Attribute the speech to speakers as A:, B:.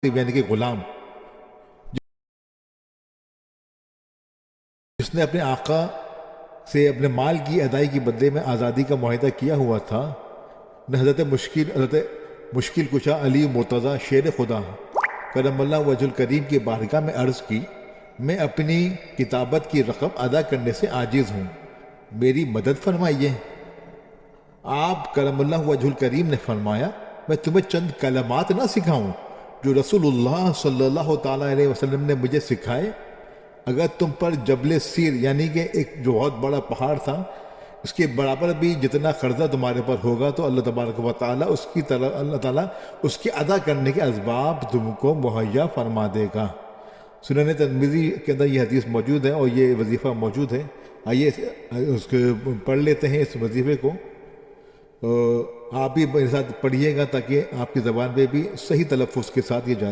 A: یعنی کہ غلام، جس نے اپنے آقا سے اپنے مال کی ادائی کے بدلے میں آزادی کا معاہدہ کیا ہوا تھا، نے حضرت مشکل کشا علی مرتضیٰ شیر خدا کرم اللہ وجہ الکریم کی بارگاہ میں عرض کی، میں اپنی کتابت کی رقم ادا کرنے سے عاجز ہوں، میری مدد فرمائیے۔ آپ کرم اللہ وجہ الکریم نے فرمایا، میں تمہیں چند کلمات نہ سکھاؤں جو رسول اللہ صلی اللہ تعالیٰ علیہ وسلم نے مجھے سکھائے؟ اگر تم پر جبل سیر یعنی کہ ایک جو بہت بڑا پہاڑ تھا، اس کے برابر بھی جتنا قرضہ تمہارے پر ہوگا تو اللہ تبارک و تعالیٰ اللہ تعالیٰ اس کی ادا کرنے کے اسباب تم کو مہیا فرما دے گا۔ سنن ترمذی کے اندر یہ حدیث موجود ہے اور یہ وظیفہ موجود ہے۔ آئیے اس کو پڑھ لیتے ہیں اس وظیفے کو۔ آپ بھی میرے ساتھ پڑھیے گا تاکہ آپ کی زبان پہ بھی صحیح تلفظ کے ساتھ یہ جاری